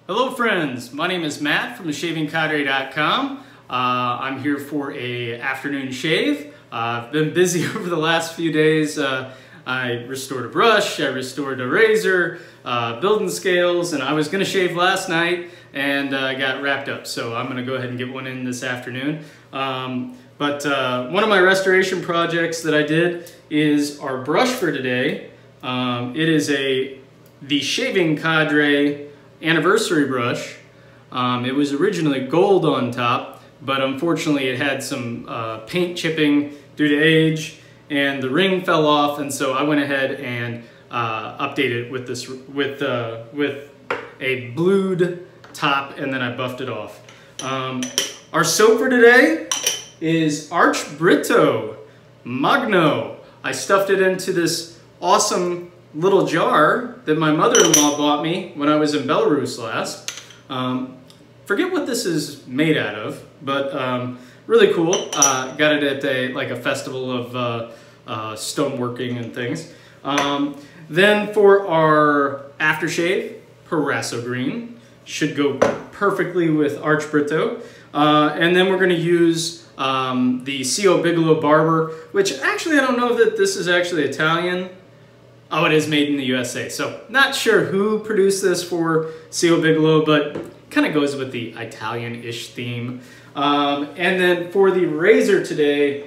Hello friends, my name is Matt from theshavingcadre.com. I'm here for a afternoon shave. I've been busy over the last few days. I restored a brush, I restored a razor, building scales, and I was going to shave last night and got wrapped up. So I'm going to go ahead and get one in this afternoon. But one of my restoration projects that I did is our brush for today. It is the Shaving Cadre anniversary brush. It was originally gold on top, but unfortunately it had some paint chipping due to age, and the ring fell off, and so I went ahead and updated it with this with a blued top, and then I buffed it off. Our soap for today is Ach Brito Mogno. I stuffed it into this awesome little jar that my mother-in-law bought me when I was in Belarus last. Forget what this is made out of, but really cool. Got it at a festival of stoneworking and things. Then for our aftershave, Proraso green should go perfectly with Ach Brito. And then we're going to use the C.O. Bigelow Barber, which actually I don't know that this is actually Italian. Oh, it is made in the USA. So not sure who produced this for C.O. Bigelow, but kind of goes with the Italian-ish theme. And then for the razor today,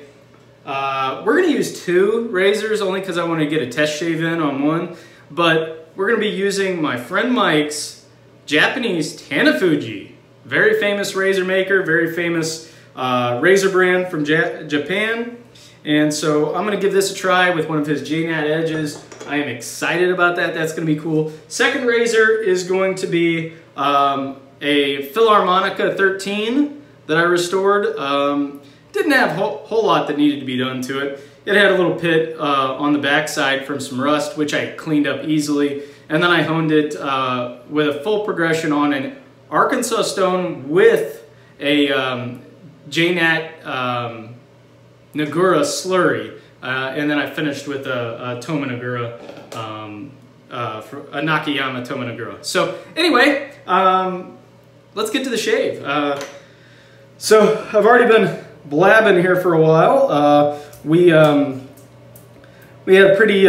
we're going to use two razors only because I want to get a test shave in on one. But we're going to be using my friend Mike's Japanese Tanifuji. Very famous razor maker, very famous razor brand from Japan. And so I'm going to give this a try with one of his Jnat edges. I am excited about that. That's going to be cool. Second razor is going to be a Filarmonica 13 that I restored. Didn't have a whole lot that needed to be done to it. It had a little pit on the backside from some rust, which I cleaned up easily. And then I honed it with a full progression on an Arkansas stone with a Jnat Nagura slurry, and then I finished with a Toma Nagura, a Nakayama Toma Nagura. So anyway, let's get to the shave. So I've already been blabbing here for a while. We had a pretty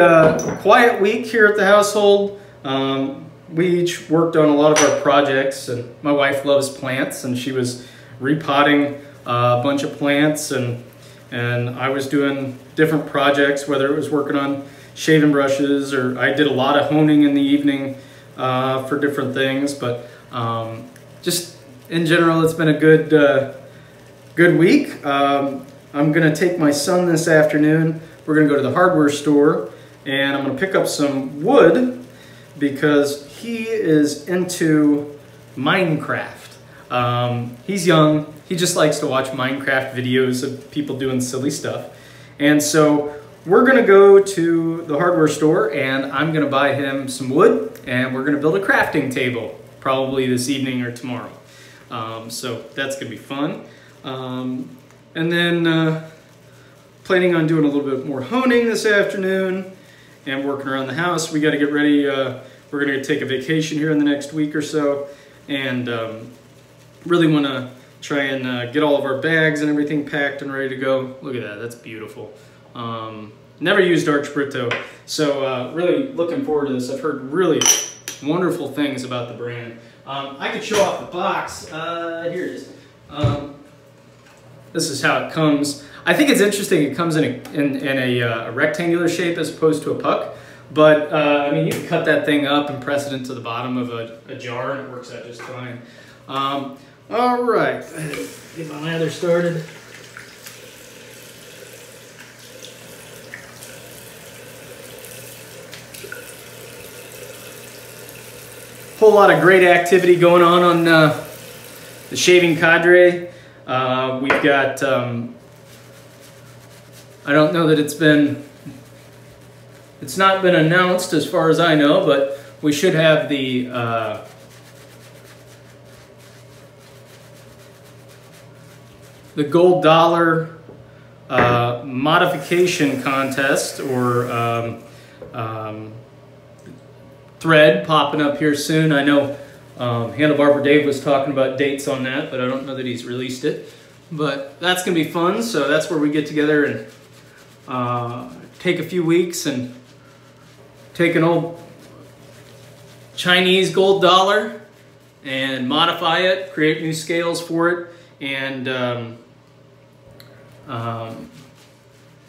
quiet week here at the household. We each worked on a lot of our projects, and my wife loves plants, and she was repotting a bunch of plants, and I was doing different projects, whether it was working on shaving brushes, or I did a lot of honing in the evening for different things. But just in general, it's been a good week. I'm gonna take my son this afternoon. We're gonna go to the hardware store, and I'm gonna pick up some wood because he is into Minecraft. He's young. He just likes to watch Minecraft videos of people doing silly stuff. And so we're gonna go to the hardware store, and I'm gonna buy him some wood, and we're gonna build a crafting table, probably this evening or tomorrow. So that's gonna be fun. And then planning on doing a little bit more honing this afternoon and working around the house. We gotta get ready. We're gonna take a vacation here in the next week or so, and really wanna try and get all of our bags and everything packed and ready to go. Look at that, that's beautiful. Never used Ach Brito, so really looking forward to this. I've heard really wonderful things about the brand. I could show off the box. Here it is. This is how it comes. I think it's interesting it comes in a rectangular shape as opposed to a puck. But I mean, you can cut that thing up and press it into the bottom of a jar, and it works out just fine. All right, get my lather started. Whole lot of great activity going on the Shaving Cadre. We've got, I don't know that it's not been announced as far as I know, but we should have the gold dollar modification contest, or thread popping up here soon. I know Handlebar Dave was talking about dates on that, but I don't know that he's released it. But that's going to be fun, so that's where we get together and take a few weeks and take an old Chinese gold dollar and modify it, create new scales for it, and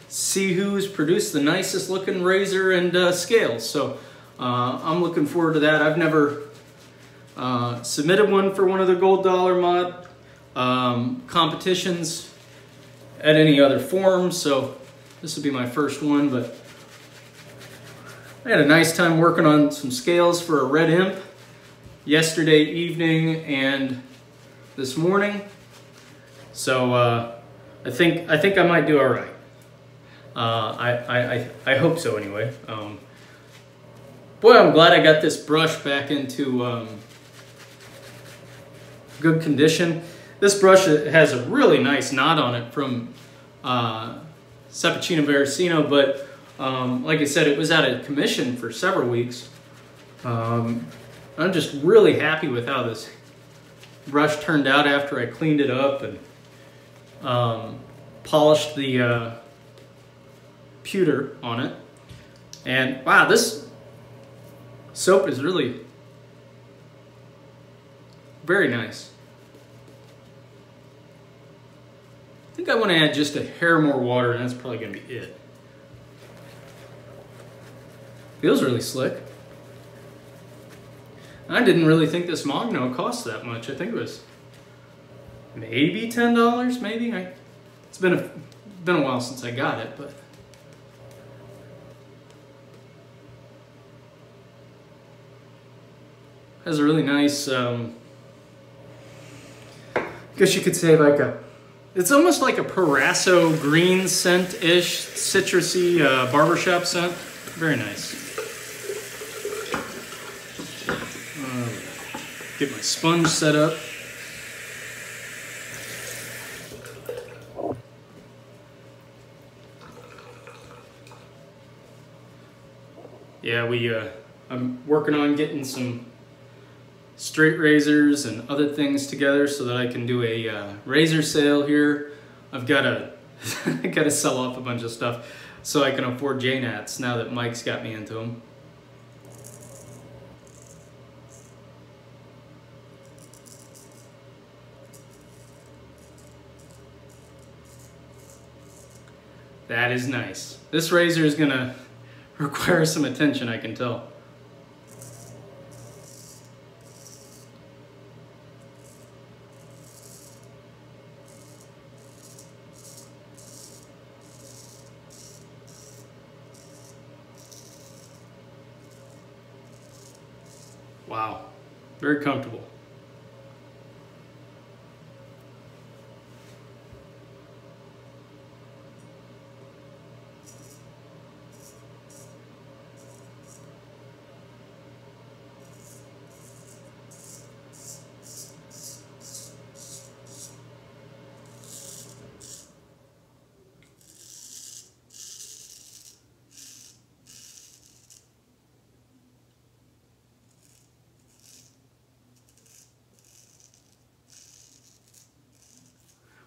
see who's produced the nicest looking razor and scales. So I'm looking forward to that. I've never submitted one for one of the gold dollar mod competitions at any other forum, so this will be my first one. But I had a nice time working on some scales for a red imp yesterday evening and this morning, so I think I might do all right. I hope so anyway. Boy, I'm glad I got this brush back into good condition. This brush has a really nice knot on it from Varesino, but like I said, it was out of commission for several weeks. I'm just really happy with how this brush turned out after I cleaned it up and polished the pewter on it. And wow, this soap is really very nice. I think I want to add just a hair more water, and that's probably going to be it. Feels really slick. I didn't really think this Mogno cost that much. I think it was maybe $10, maybe. It's been a while since I got it, but has a really nice, I guess you could say like it's almost like a Proraso green scent-ish, citrusy barbershop scent. Very nice. Get my sponge set up. Yeah, I'm working on getting some straight razors and other things together so that I can do a razor sale here. I've got to I got to sell off a bunch of stuff so I can afford Jnats now that Mike's got me into them. That is nice. This razor is gonna require some attention, I can tell. Wow, very comfortable.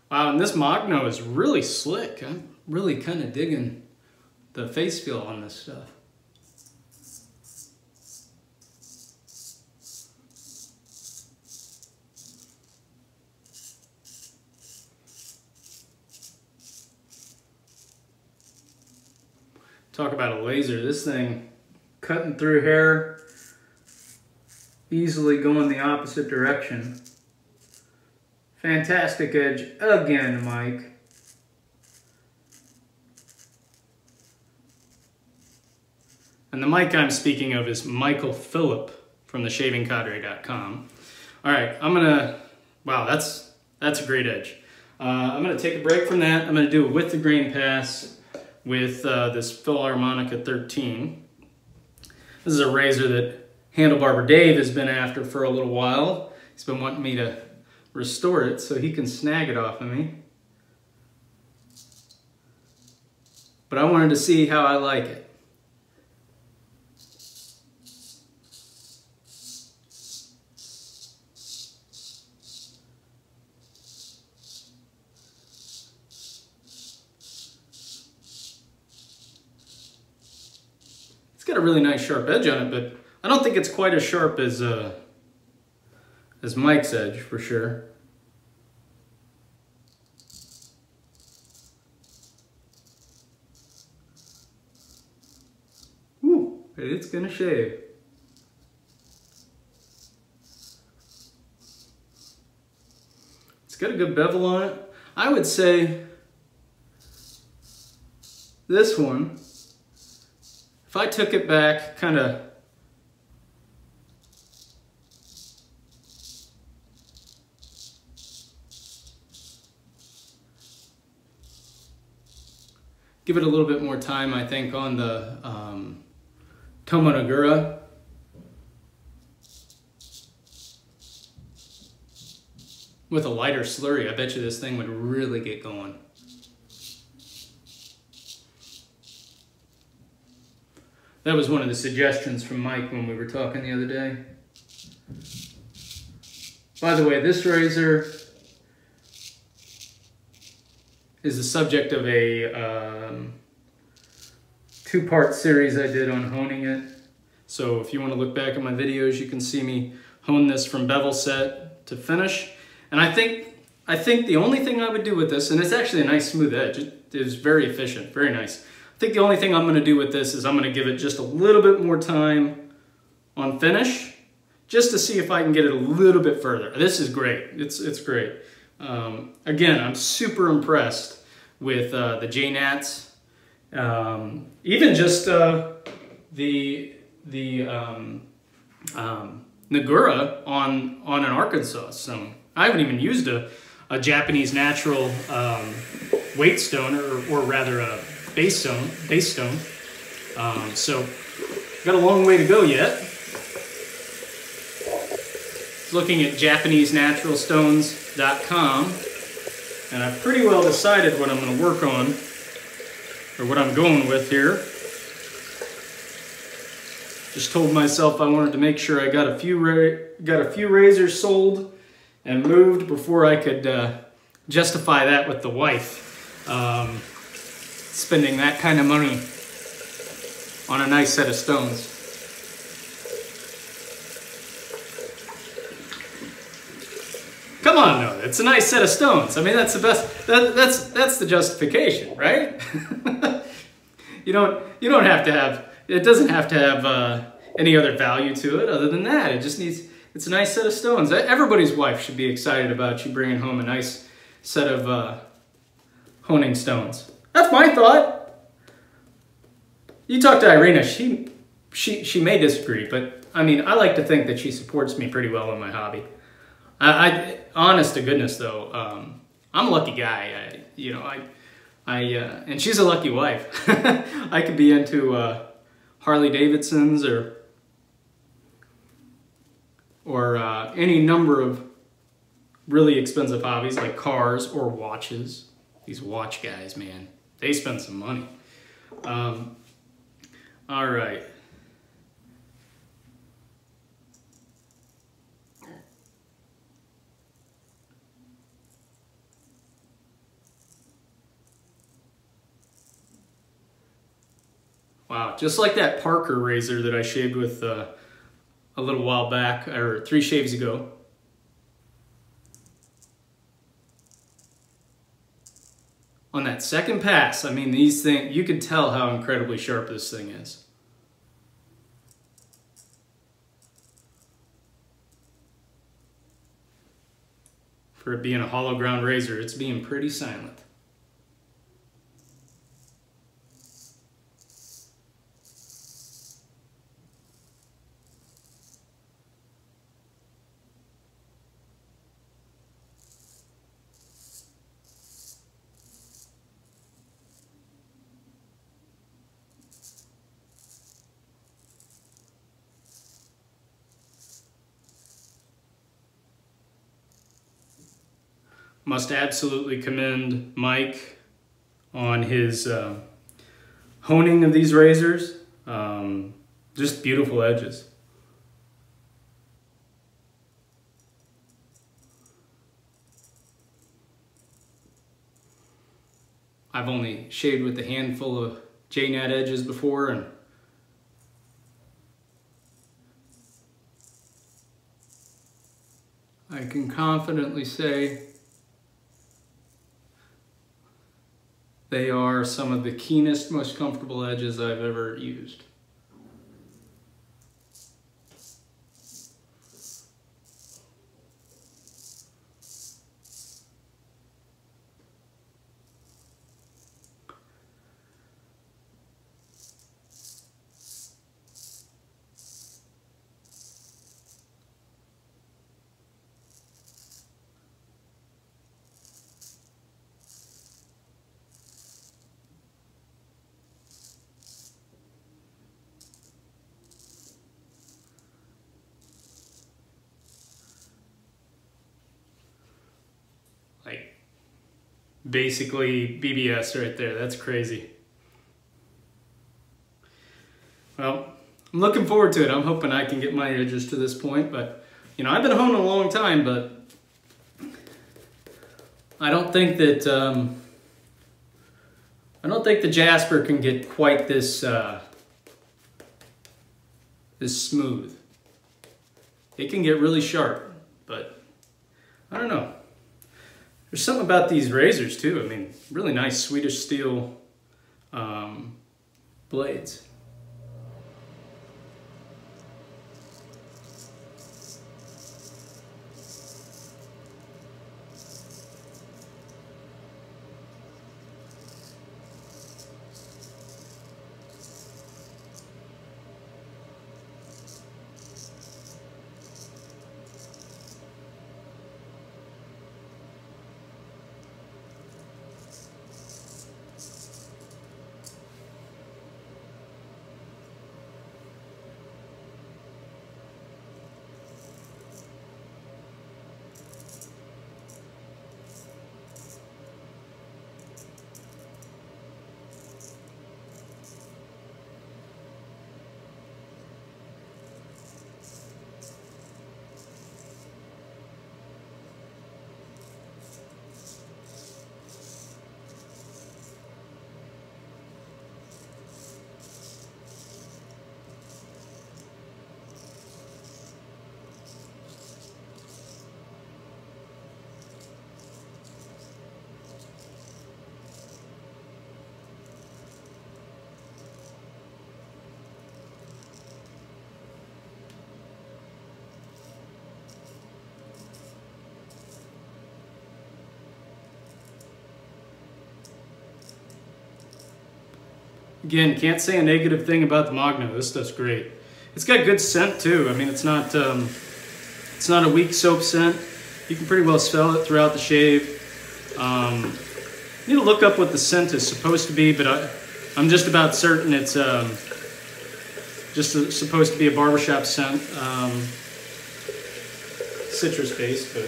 Wow, and this Mogno is really slick. I'm really kind of digging the face feel on this stuff. Talk about a laser. This thing cutting through hair, easily going the opposite direction. Fantastic edge again, Mike. And the Mike I'm speaking of is Michael Phillip from theshavingcadre.com. All right, wow, that's a great edge. I'm gonna take a break from that. I'm gonna do a with the grain pass with this Filarmonica 13. This is a razor that Handlebar Dave has been after for a little while. He's been wanting me to restore it so he can snag it off of me. But I wanted to see how I like it. got a really nice sharp edge on it, but I don't think it's quite as sharp as Mike's edge for sure. Woo, it's gonna shave. It's got a good bevel on it. I would say this one, if I took it back, kind of give it a little bit more time, I think, on the Tomonagura. With a lighter slurry, I bet you this thing would really get going. That was one of the suggestions from Mike when we were talking the other day. By the way, this razor is the subject of a two-part series I did on honing it. So if you want to look back at my videos, you can see me hone this from bevel set to finish. And I think the only thing I would do with this, and it's actually a nice smooth edge, it is very efficient, very nice. I think the only thing I'm going to do with this is I'm going to give it just a little bit more time on finish, just to see if I can get it a little bit further. This is great. It's great. Again, I'm super impressed with the Jnats. Even just the Nagura on an Arkansas stone. I haven't even used a Japanese natural weight stone, or rather a base stone. So got a long way to go yet. Looking at JapaneseNaturalStones.com, and I've pretty well decided what I'm going to work on, or what I'm going with here. Just told myself I wanted to make sure I got a few razors sold and moved before I could justify that with the wife. Spending that kind of money on a nice set of stones. Come on, no, it's a nice set of stones. I mean, that's the best. That's the justification, right? You don't have to have. It doesn't have to have any other value to it other than that. It just needs. It's a nice set of stones. Everybody's wife should be excited about you bringing home a nice set of honing stones. That's my thought. You talk to Irina. She may disagree, but I mean, I like to think that she supports me pretty well in my hobby. Honest to goodness though, I'm a lucky guy. And she's a lucky wife. I could be into Harley Davidsons or any number of really expensive hobbies like cars or watches. These watch guys, man, they spend some money. All right. Wow, just like that Parker razor that I shaved with a little while back, or 3 shaves ago. On that second pass, I mean, these things, you can tell how incredibly sharp this thing is. For it being a hollow ground razor, it's being pretty silent. Must absolutely commend Mike on his honing of these razors. Just beautiful edges. I've only shaved with a handful of Jnat edges before, and I can confidently say they are some of the keenest, most comfortable edges I've ever used. Like, basically BBS right there. That's crazy. Well, I'm looking forward to it. I'm hoping I can get my edges to this point, but you know, I've been honing a long time, but I don't think that the Jasper can get quite this this smooth. It can get really sharp, but I don't know. There's something about these razors too. I mean, really nice Swedish steel blades. Again, can't say a negative thing about the Mogno. This stuff's great. It's got good scent too. I mean, it's not a weak soap scent. You can pretty well smell it throughout the shave. You need to look up what the scent is supposed to be, but I'm just about certain it's supposed to be a barbershop scent, citrus based, but.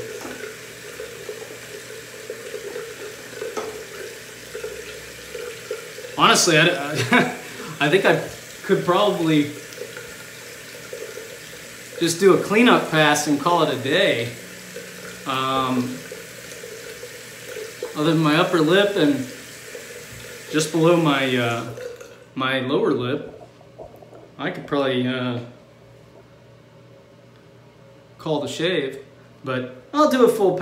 Honestly, I think I could probably just do a cleanup pass and call it a day. Other than my upper lip and just below my my lower lip, I could probably call the shave. But I'll do a full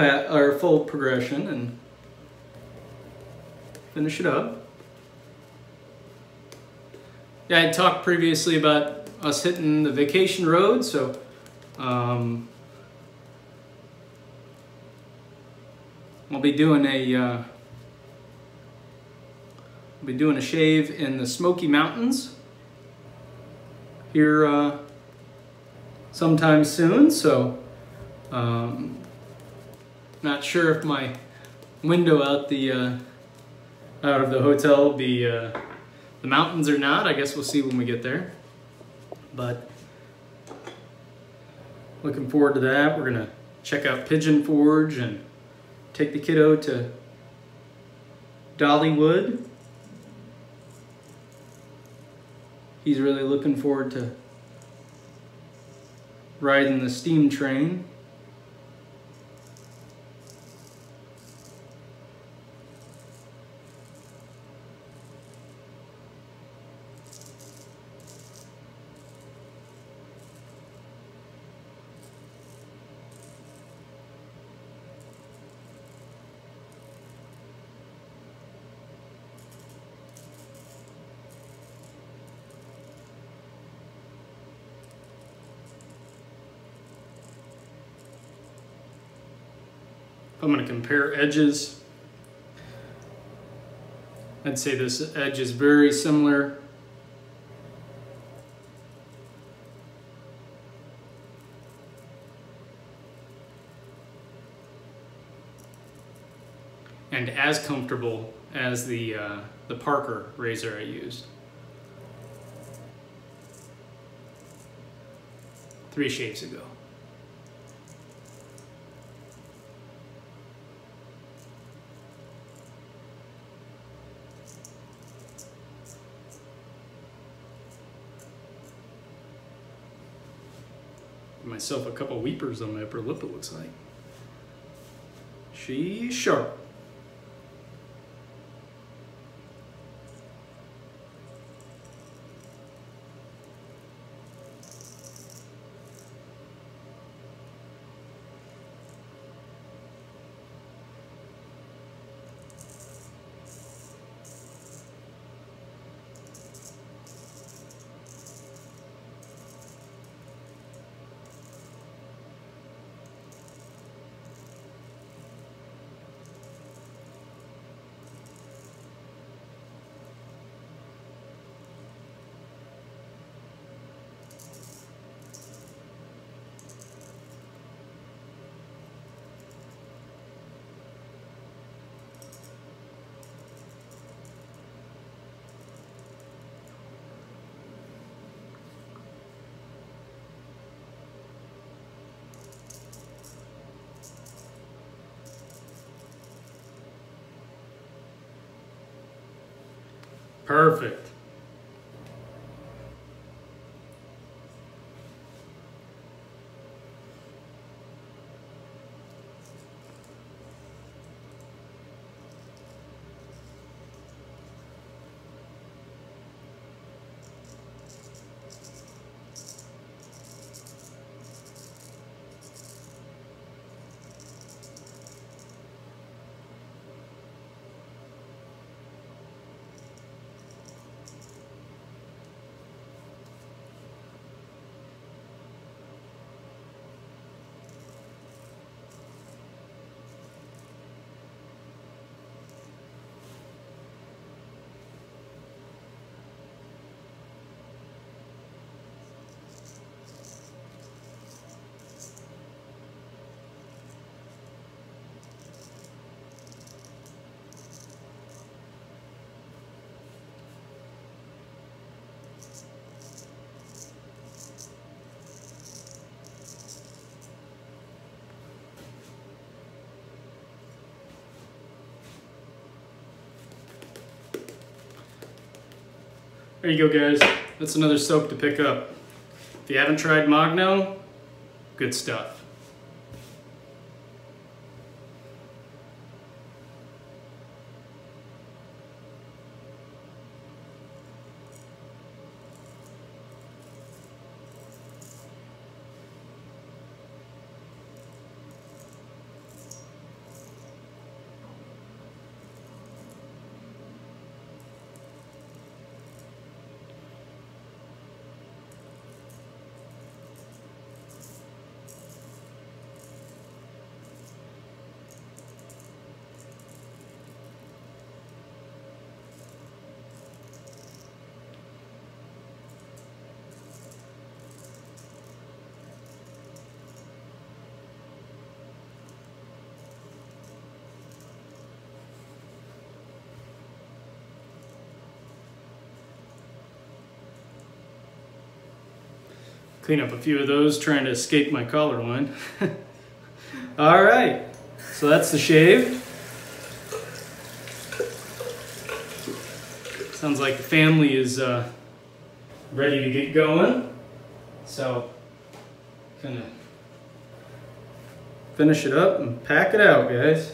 progression and finish it up. Yeah, I talked previously about us hitting the vacation road, so I'll be doing a shave in the Smoky Mountains here sometime soon. So not sure if my window out of the hotel will be the mountains or not. I guess we'll see when we get there. But looking forward to that. We're gonna check out Pigeon Forge and take the kiddo to Dollywood. He's really looking forward to riding the steam train. If I'm going to compare edges, I'd say this edge is very similar. And as comfortable as the Parker razor I used. 3 shaves ago. Give myself a couple weepers on my upper lip, it looks like. She's sharp. Perfect. There you go, guys. That's another soap to pick up. If you haven't tried Mogno, good stuff. Clean up a few of those trying to escape my collar line. All right, so that's the shave. Sounds like the family is ready to get going. So, kind of finish it up and pack it out, guys.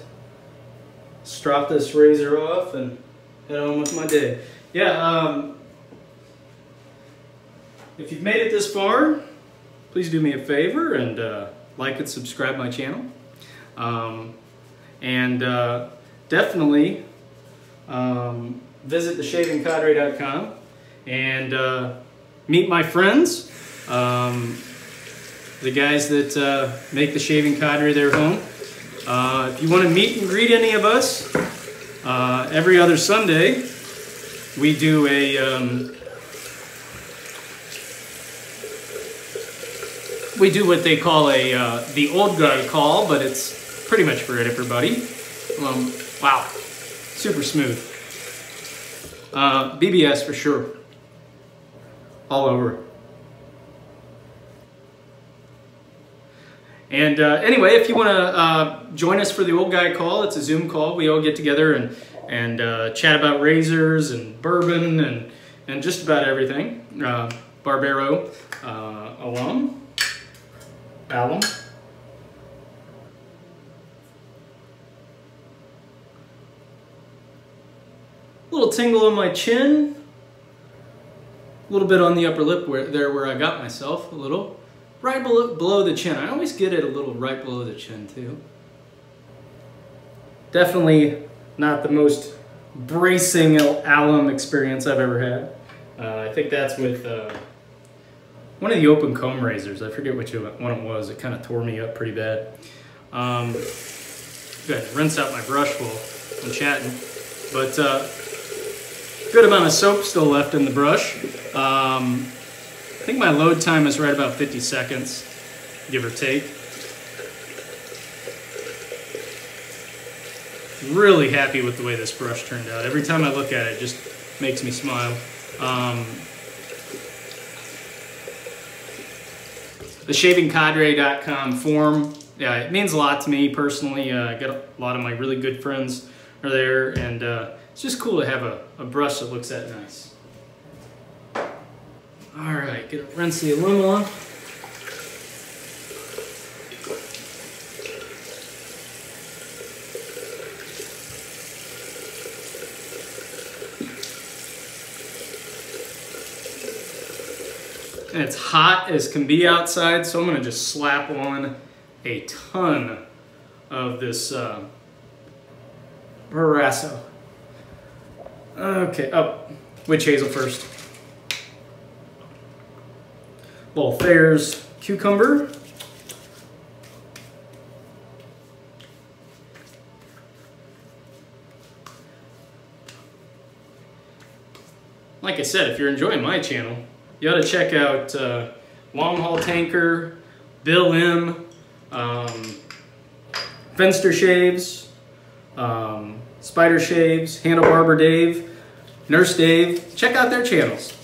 Strop this razor off and head on with my day. Yeah, if you've made it this far, please do me a favor and like and subscribe my channel. Definitely visit theshavingcadre.com and meet my friends, the guys that make the Shaving Cadre their home. If you want to meet and greet any of us, every other Sunday, we do what they call the old guy call, but it's pretty much for everybody. Wow, super smooth. BBS for sure, all over. And anyway, if you want to join us for the old guy call, it's a Zoom call. We all get together and chat about razors and bourbon and just about everything. Barbero alum. Little tingle on my chin. A little bit on the upper lip where I got myself, a little. Right below the chin. I always get it a little right below the chin too. Definitely not the most bracing alum experience I've ever had. I think that's with one of the open comb razors. I forget which one it was. It kind of tore me up pretty bad. Good. Rinse out my brush while I'm chatting. But good amount of soap still left in the brush. I think my load time is right about 50 seconds, give or take. Really happy with the way this brush turned out. Every time I look at it, it just makes me smile. The shavingcadre.com forum, yeah, it means a lot to me personally. I got a lot of my really good friends are there, and it's just cool to have a brush that looks that nice. All right, gonna rinse the aluminum off. And it's hot as can be outside, so I'm gonna just slap on a ton of this Proraso. Okay, witch hazel first. Little Thayer's cucumber. Like I said, if you're enjoying my channel, you ought to check out Long Haul Tanker, Bill M, Fenster Shaves, Spider Shaves, Handle Barber Dave, Nurse Dave. Check out their channels.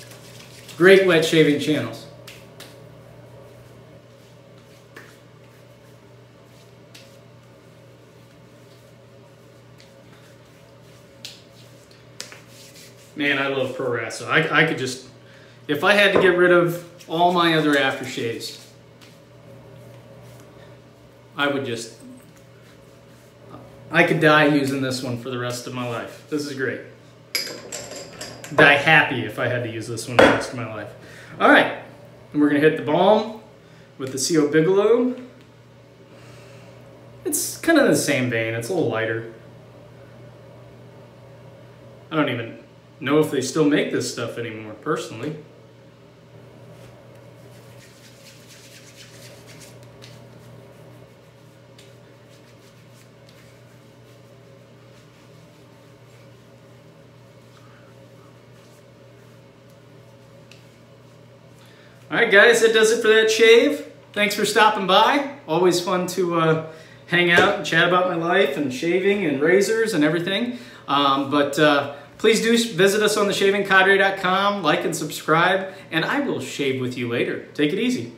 Great wet shaving channels. Man, I love Proraso. I could just, if I had to get rid of all my other aftershaves, I could die using this one for the rest of my life. This is great. Die happy if I had to use this one for the rest of my life. All right, and we're gonna hit the balm with the CO Bigelow. It's kind of in the same vein. It's a little lighter. I don't even know if they still make this stuff anymore, personally. All right, guys, that does it for that shave. Thanks for stopping by. Always fun to hang out and chat about my life and shaving and razors and everything. Please do visit us on theshavingcadre.com, like and subscribe, and I will shave with you later. Take it easy.